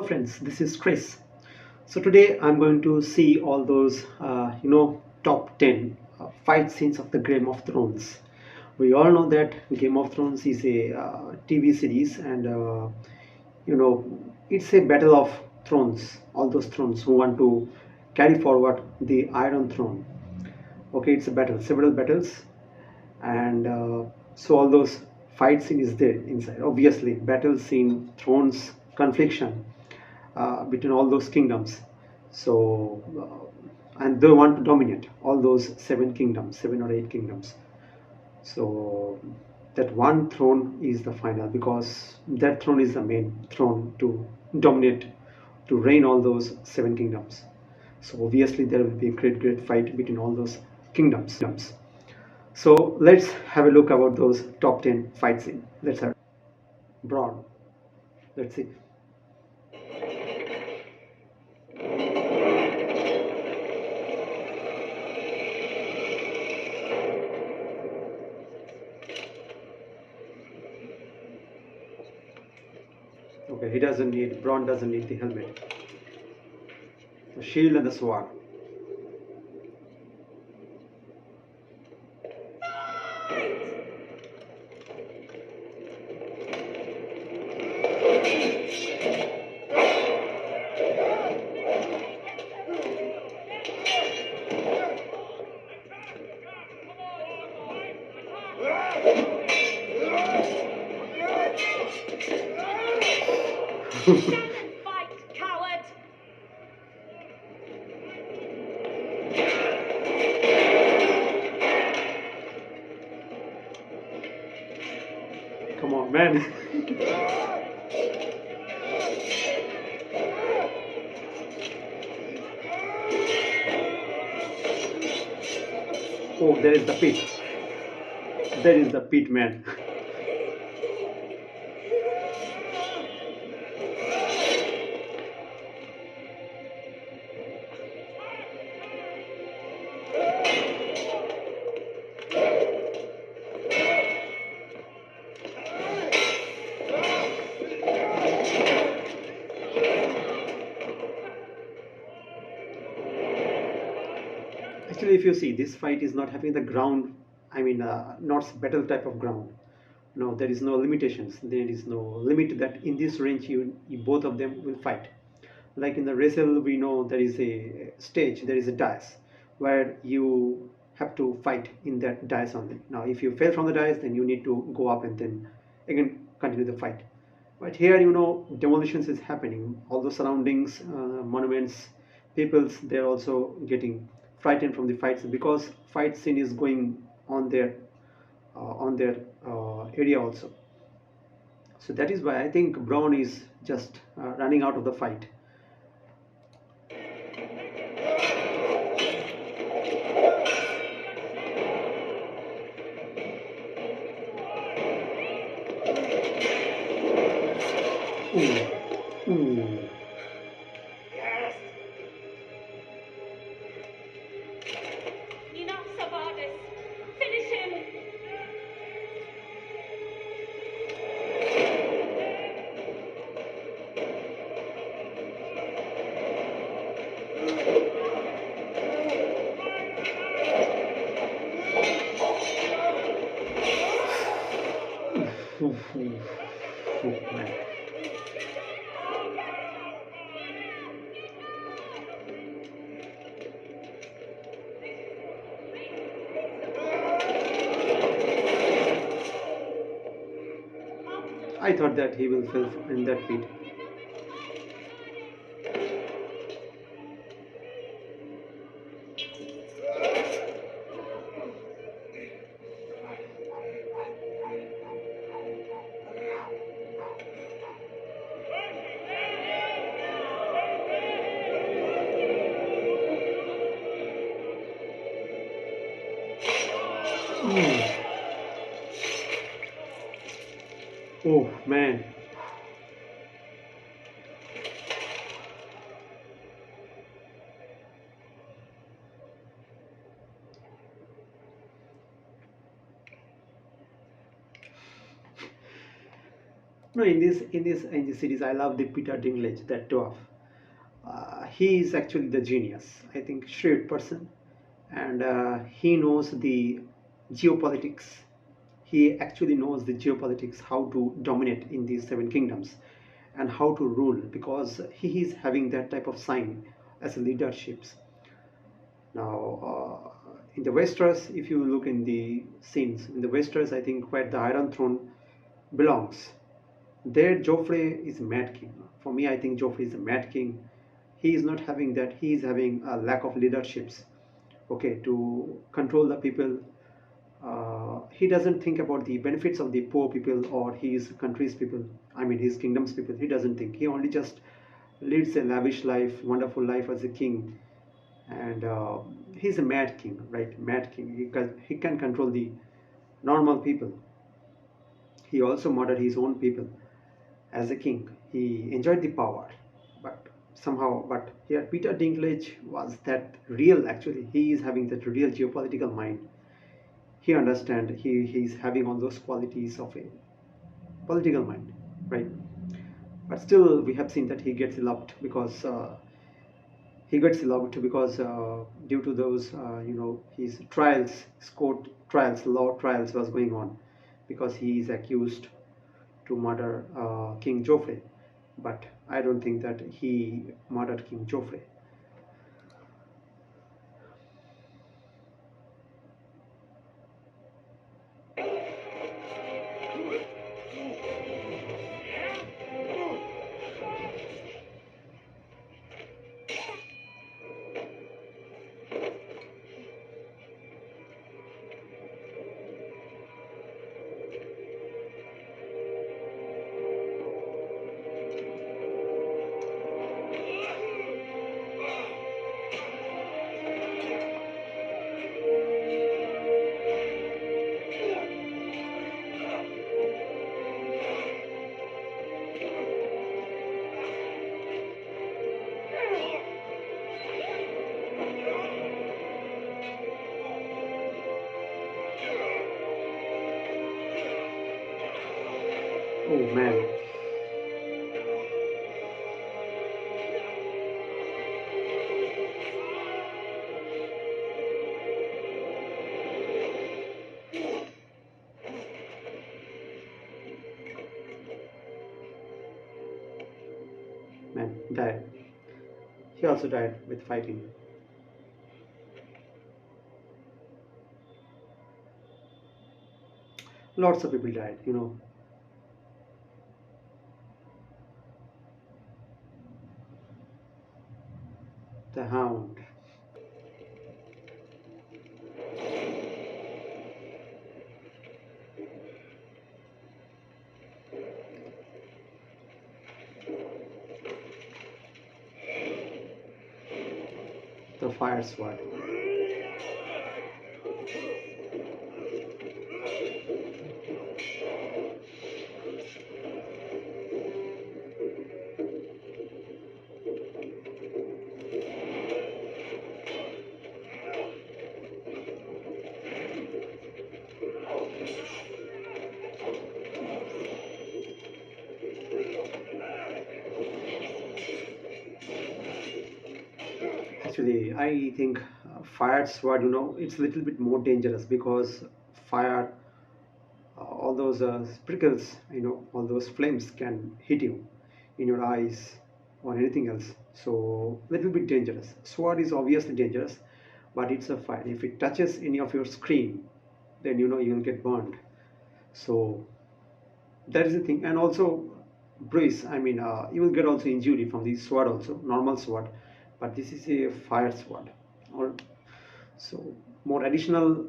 friends, this is Chris. So today I'm going to see all those top 10 fight scenes of the Game of Thrones. We all know that Game of Thrones is a TV series, and you know it's a battle of thrones. All those thrones who want to carry forward the Iron Throne. Okay, it's a battle, several battles, and so all those fight scene is there inside. Obviously, battle scene, thrones, confliction between all those kingdoms. So, and they want to dominate all those seven kingdoms, 7 or 8 kingdoms. So, that one throne is the final because that throne is the main throne to dominate, to reign all those seven kingdoms. So, obviously, there will be a great, great fight between all those kingdoms. So, let's have a look about those top 10 fight scene. Let's have Braun. Let's see. Okay, Braun doesn't need the helmet. The shield and the sword. Fight, coward! Come on, man. Oh, there is the pit. There is the pit, man. Actually, if you see, this fight is not having the ground, not battle type of ground. No, there is no limitations. There is no limit that in this range you both of them will fight. Like in the wrestle, we know there is a stage, there is a dais where you have to fight in that dais only. Now, if you fail from the dais, then you need to go up and then again continue the fight. But here, demolitions is happening. All the surroundings, monuments, peoples, they're also getting frightened from the fights because fight scene is going on their area also. So that is why I think Brown is just running out of the fight. Ooh, ooh. Yes! Enough, Savardis! Finish him! Ooh, ooh, ooh, man. I thought that he will fail in that pit. Ooh. Oh man. No, in this series, I love the Peter Dinklage, that dwarf. He is actually the genius. I think shrewd person, and he knows the geopolitics. He actually knows the geopolitics, how to dominate in these seven kingdoms, and how to rule, because he is having that type of sign as a leaderships. Now, in the Westeros, if you look in the scenes in the Westeros, I think where the Iron Throne belongs, there Joffrey is Mad King. For me, I think Joffrey is a Mad King. He is not having that. He is having a lack of leaderships. Okay, to control the people. He doesn't think about the benefits of the poor people or his country's people. I mean, his kingdom's people. He doesn't think. He only just leads a lavish life, wonderful life as a king, and he's a mad king, right? Mad king. He can control the normal people. He also murdered his own people as a king. He enjoyed the power, but somehow, but here Peter Dinklage was that real. Actually, he is having that real geopolitical mind. He understand. He's having all those qualities of a political mind, right? But still, we have seen that he gets loved because due to those his trials, his court trials, law trials was going on, because he is accused to murder King Joffrey. But I don't think that he murdered King Joffrey. Oh man, man died. He also died with fighting. Lots of people died. The Hound. The Fire Sword. Actually, I think Fire Sword, it's a little bit more dangerous, because fire, all those sprinkles, all those flames can hit you in your eyes or anything else. So, little bit dangerous. Sword is obviously dangerous, but it's a fire. If it touches any of your screen, then you'll get burned. So that is the thing. And also bruise. I mean, you will get also injury from the sword, also normal sword, but this is a fire sword. Or so more additional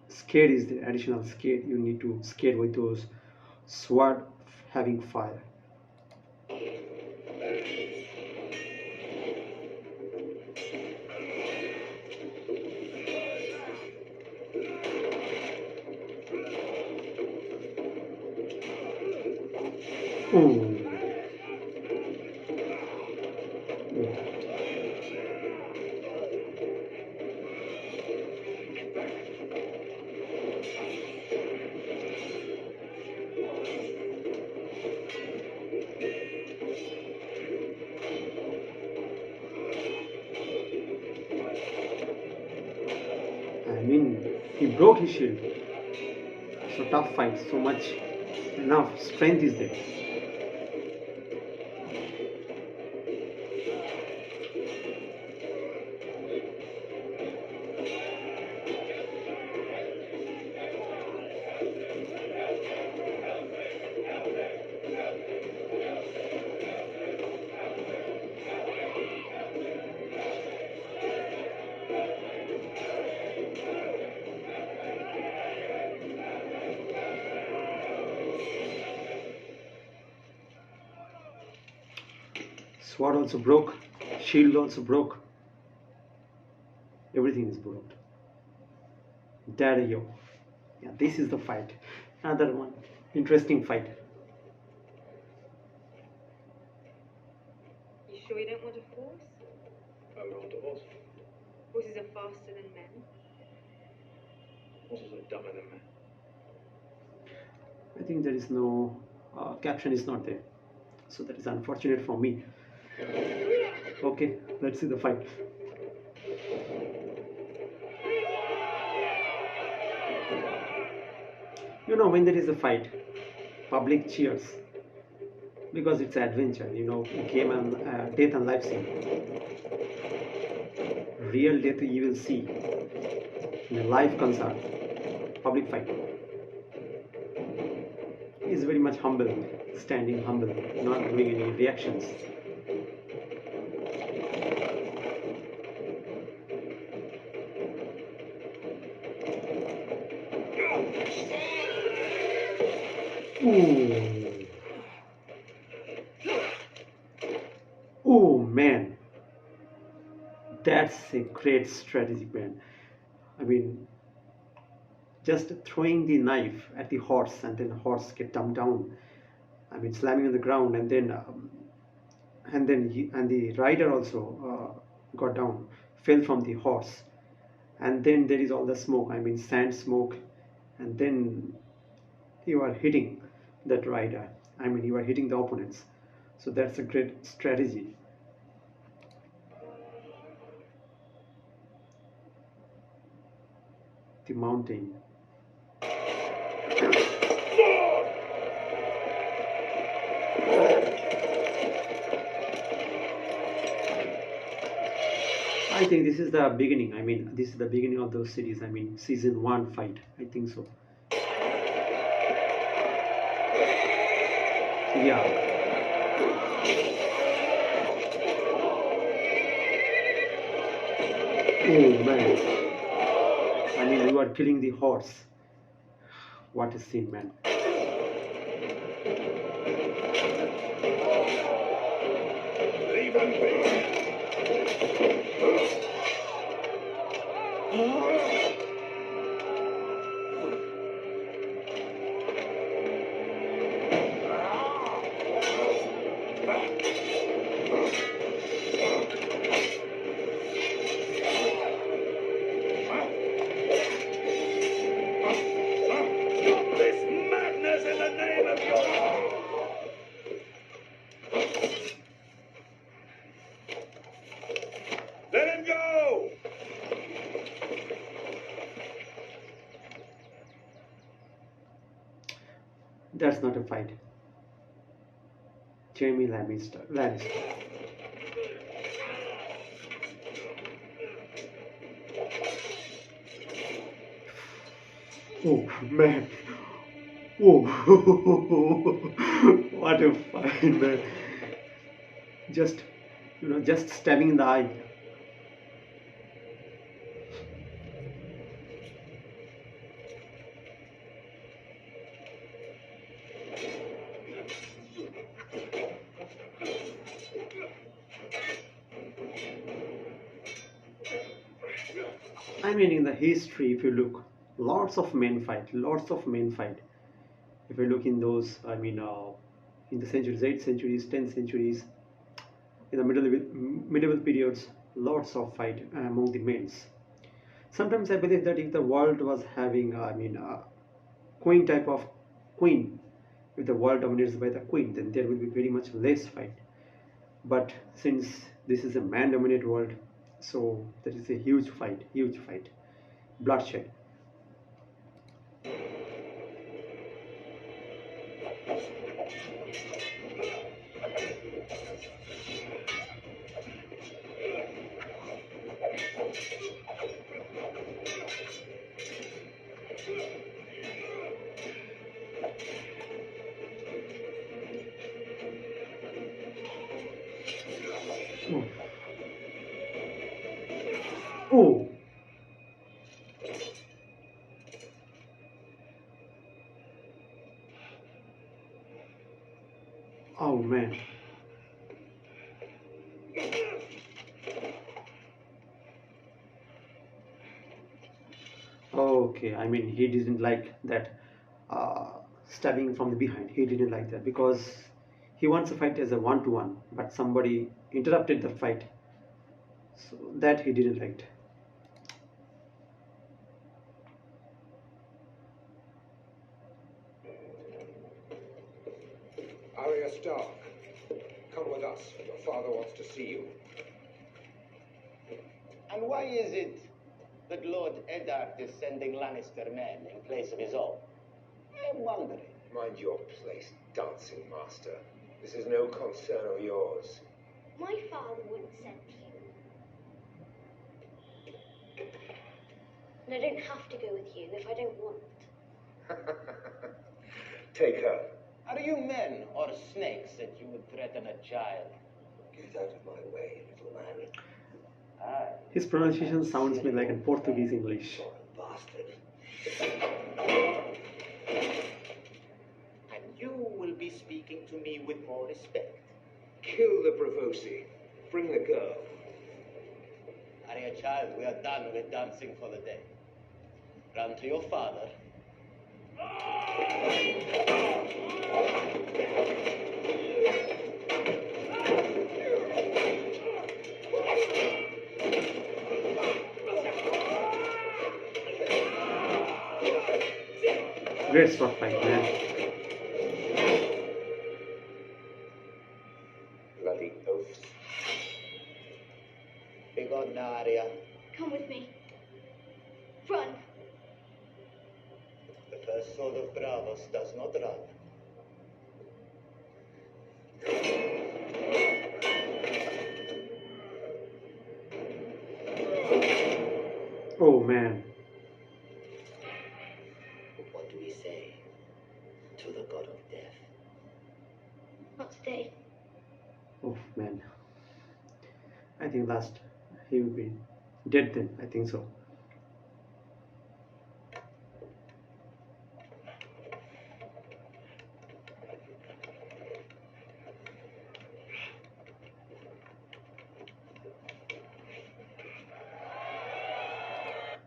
scare is the additional scare. You need to scare with those sword having fire. Oh, oh. mean, he broke his shield. So tough fight, so much enough strength is there. Sword also broke, shield also broke, everything is broke. There you go. Yeah, this is the fight. Another one. Interesting fight. You sure you don't want a horse? I would want a horse. Horses are faster than men. Horses are dumber than men. I think there is no caption is not there. So that is unfortunate for me. Okay, let's see the fight. You know, when there is a fight, public cheers because it's adventure. You know, game and death and life scene. Real death you will see in a live concert, public fight. He is very much humble, standing humble, not doing any reactions. Ooh. Oh man, that's a great strategy, man. I mean, just throwing the knife at the horse and then the horse get dumped down. I mean, slamming on the ground and the rider also got down, fell from the horse, and then there is all the smoke. I mean, sand smoke, and then you are hitting that rider. I mean, you are hitting the opponents. So that's a great strategy. The mountain. I think this is the beginning. I mean, this is the beginning of those series. I mean, season one fight. I think so. Yeah. Oh man. I mean, you are killing the horse. What a scene, man. Leave them be. Stop this madness in the name of your... Let him go! That's not a fight. Jamie Lannister. Oh man. Oh, what a fight, man. Just, just stabbing in the eye. I mean, in the history, if you look, lots of men fight. If you look in those, I mean, in the centuries, 8th centuries, 10th centuries, in the medieval periods, lots of fight among the men. Sometimes I believe that if the world was having, I mean, queen type of queen, if the world dominates by the queen, then there will be very much less fight. But since this is a man-dominated world, so there is a huge fight, bloodshed. Oh, oh, oh man. Okay, I mean, he didn't like that stabbing from the behind. He didn't like that because he wants to fight as a one-to-one, but somebody interrupted the fight, so that he didn't like. Arya Stark, come with us. Your father wants to see you. And why is it that Lord Eddard is sending Lannister men in place of his own? I'm wondering. Mind your place, dancing master. This is no concern of yours. My father wouldn't send you. And I don't have to go with you if I don't want. Take her. Are you men or snakes that you would threaten a child? Get out of my way, little man. Aye. His pronunciation sounds me like in Portuguese English. Bastard. And you will be speaking to me with more respect. Kill the Bravosi. Bring the girl. Arya, child, we are done with dancing for the day. Run to your father. Great sword fight, man. Bloody oaths. Be gone now, Arya. Come with me. Run. The first sword of Bravos does not run. Oh man. What do we say to the god of death? Not today. Oh man. I think last he will be dead then. I think so.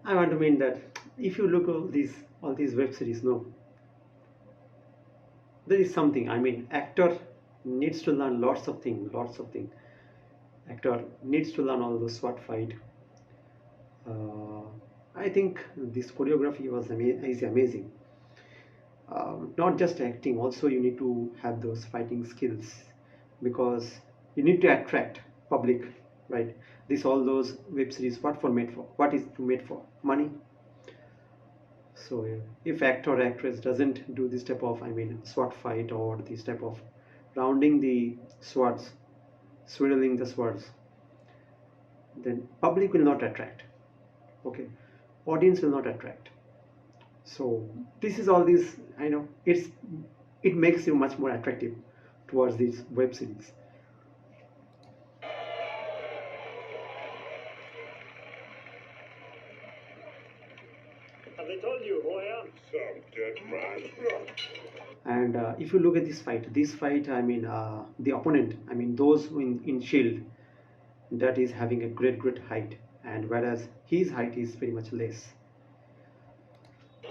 I want to mean that if you look at all these web series, no, there is something. I mean, actor needs to learn lots of things. Actor needs to learn all those sword fight. I think this choreography is amazing. Not just acting, also you need to have those fighting skills because you need to attract public, right? This all those web series, what for made for? What is made for? Money. So if actor or actress doesn't do this type of, I mean, sword fight or this type of rounding the swords, swirling the swords, then public will not attract. Okay, audience will not attract. So this is all this. I know it makes you much more attractive towards these web series. Have they told you who I am? Some dead man. And if you look at this fight, I mean, the opponent, I mean, those who in shield, that is having a great height, and whereas his height is very much less. I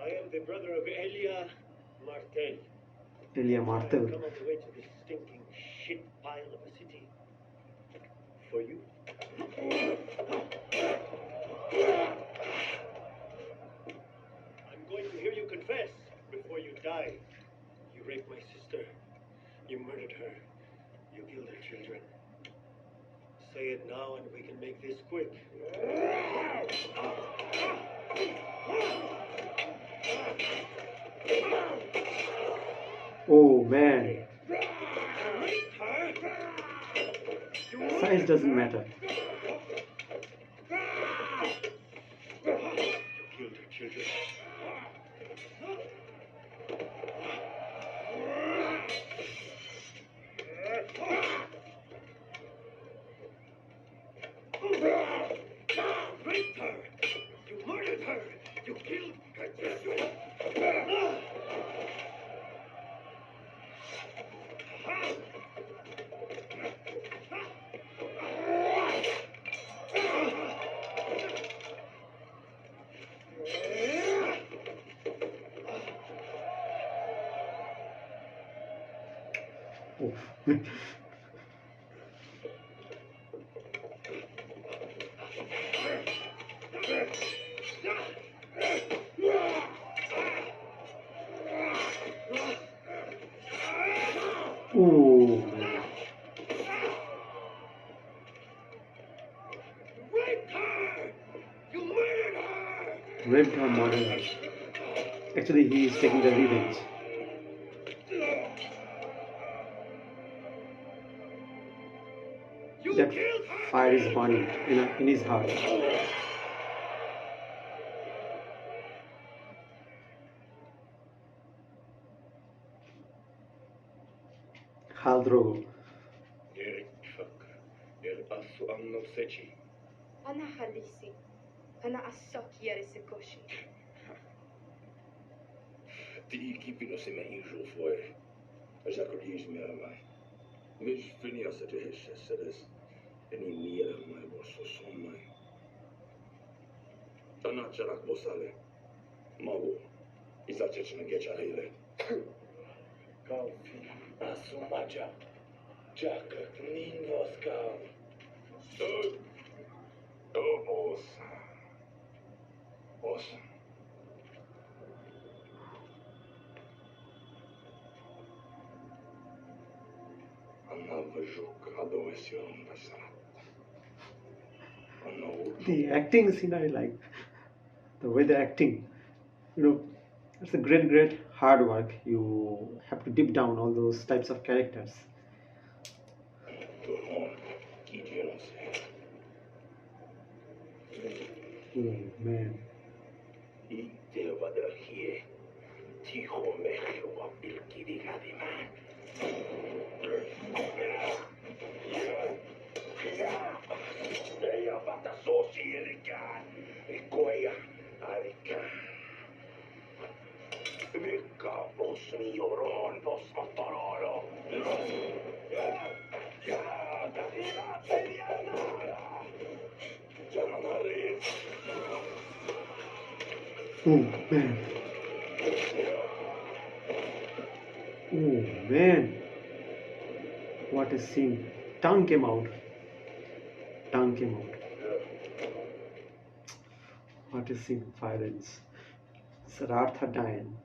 am the brother of Elia Martel. Elia I Martel. have come all the way to this stinking shit pile of a city. For you. I'm going to hear you confess before you die. You raped my sister. You murdered her. You killed her children. Say it now and we can make this quick. Oh man, size doesn't matter. You killed her children. Raped her! You murdered her! You killed her children! Oh. Oh man. Raped her! You murdered her! Raped her, murdered her. Actually, he is taking the revenge. You That killed her! fire is burning in his heart. Khal Drogo. أنا خليسي أنا أساك يارس كوشي Tiki pinosi me injul foi. As acordis me amai. Mis finias at his seres. Any near my bosso son mai. Tanacharak bosale. Mago. Is that church na gecha hele. Kaufi. Asumaja. Jack Ninvos Kau. Boss. Boss. The acting scene I like. The way they're acting. It's a great hard work. You have to deep down all those types of characters. Oh man. Oh man. Oh man. What a scene. Tongue came out. Tongue came out. What a scene. Violence. Sir Arthur dying.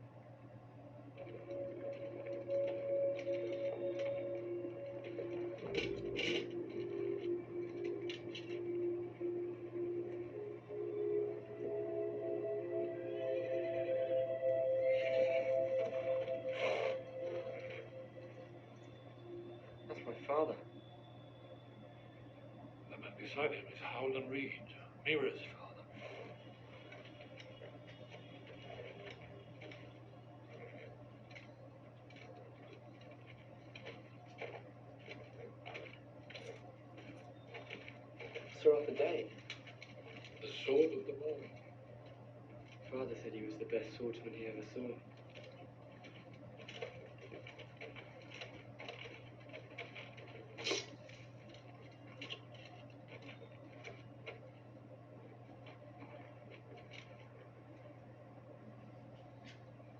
That's my father. The man beside him is Howland Reed, Mira's father. Sir Arthur Dane. The sword of them all. Father said he was the best swordsman he ever saw.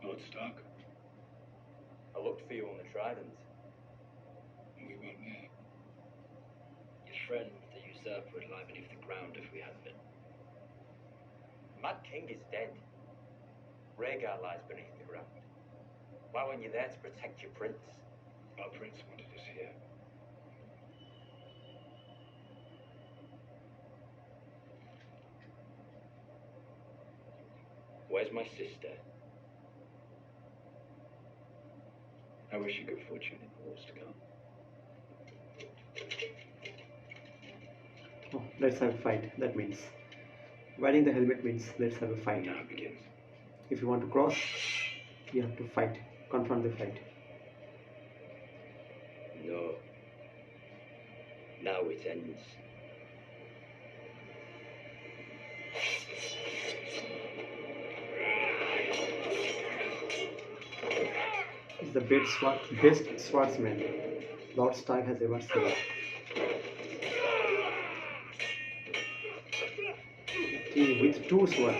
Lord Stark, I looked for you on the Trident. we weren't there. Your friend, the usurper, would lie beneath the ground if we hadn't been. The Mad King is dead. Rhaegar lies beneath the ground. Why weren't you there to protect your prince? Our prince wanted us here. Where's my sister? I wish you good fortune in the wars to come. Oh, let's have a fight. That means wearing the helmet means let's have a fight. Now it begins. If you want to cross, you have to fight, confront the fight. No. Now it ends. He's the best swordsman Lord Stark has ever seen. With two swords,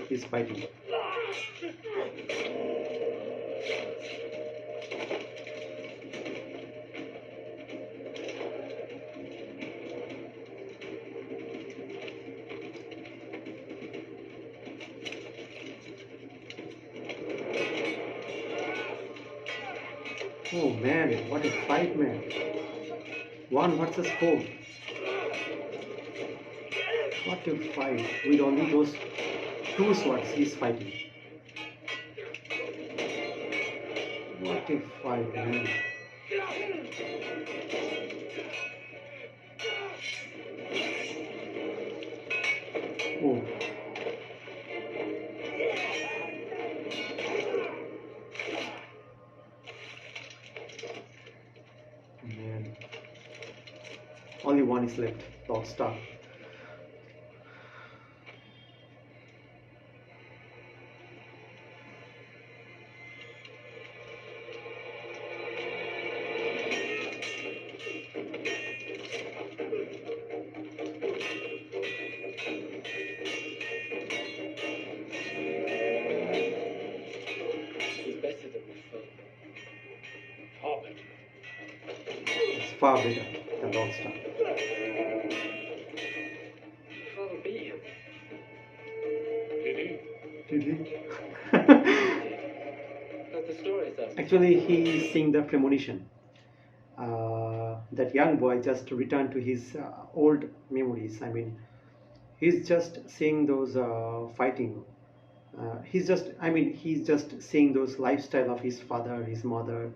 he's fighting. Oh man, what a fight, man. 1 versus 4. What a fight. With only those two swords he's fighting. What a fight, man. Oh. Man. Only one is left, Lord Stark. He's better than we thought. Far better. It's far better than Lord Stark. Father beat him. Did he? Did he? Heard the stories though. Actually, he is seeing the premonition. That young boy just returned to his old memories. I mean, he's just seeing those fighting. He's just seeing those lifestyle of his father, his mother,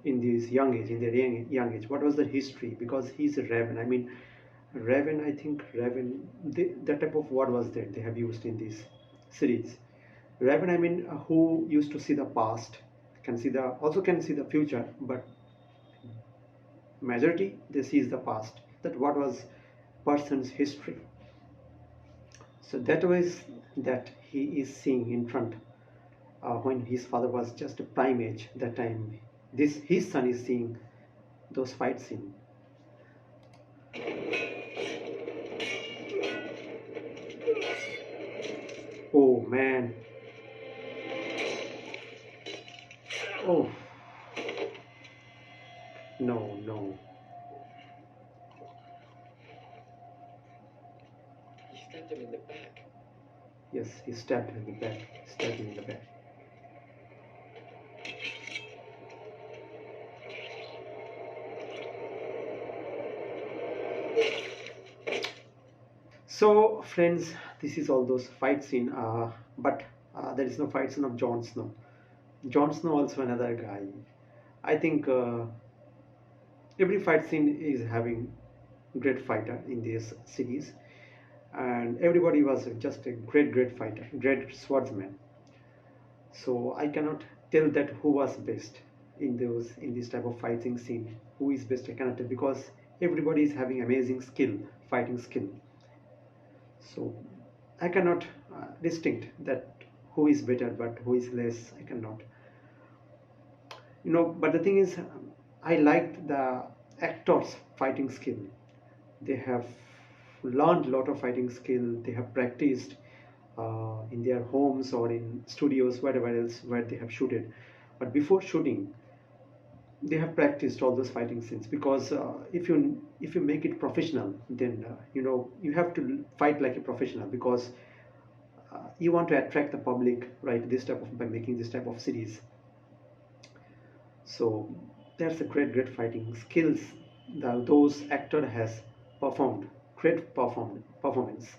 in this young age, in their young age. What was the history? Because he's a raven. I mean, raven. I think raven. That type of word was there. They have used in this series. Raven. I mean, who used to see the past, can see the future, but majority they sees the past. That what was person's history. So that was that he is seeing in front when his father was just a prime age. That time, his son is seeing those fight scene. Oh man! Oh no! He stabbed him in the back. Yes, he stabbed him in the back. Stabbed him in the back. So, friends, this is all those fight scene. But there is no fight scene of Jon Snow. Jon Snow also another guy. I think every fight scene is having great fighter in this series, and everybody was just a great fighter, great swordsman. So I cannot tell that who was best in this type of fighting scene. Who is best? I cannot tell because everybody is having amazing skill, fighting skill. So I cannot distinct that who is better, but who is less. I cannot. But the thing is, I liked the actors' fighting skill. They have learned a lot of fighting skill. They have practiced in their homes or in studios, wherever else where they have shooted. But before shooting, they have practiced all those fighting scenes because if you make it professional, then you have to fight like a professional because you want to attract the public, right? By making this type of series. So that's a great fighting skills that those actor has performed. Great performance.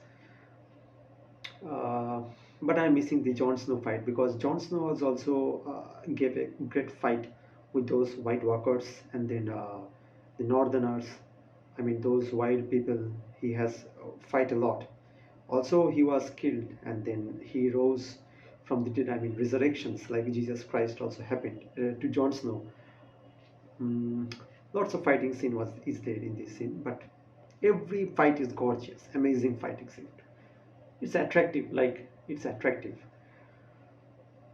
but I'm missing the Jon Snow fight, because Jon Snow was also gave a great fight with those White Walkers, and then the Northerners. I mean, those wild people. He has fight a lot. Also, he was killed, and then he rose from the dead. I mean, resurrections like Jesus Christ also happened to Jon Snow. Mm, Lots of fighting scene was is there in this scene, but every fight is gorgeous, amazing fighting scene. It's attractive, like it's attractive.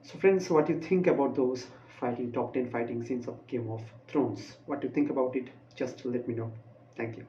So, friends, what do you think about those fighting top 10 fighting scenes of Game of Thrones? What do you think about it? Just let me know. Thank you.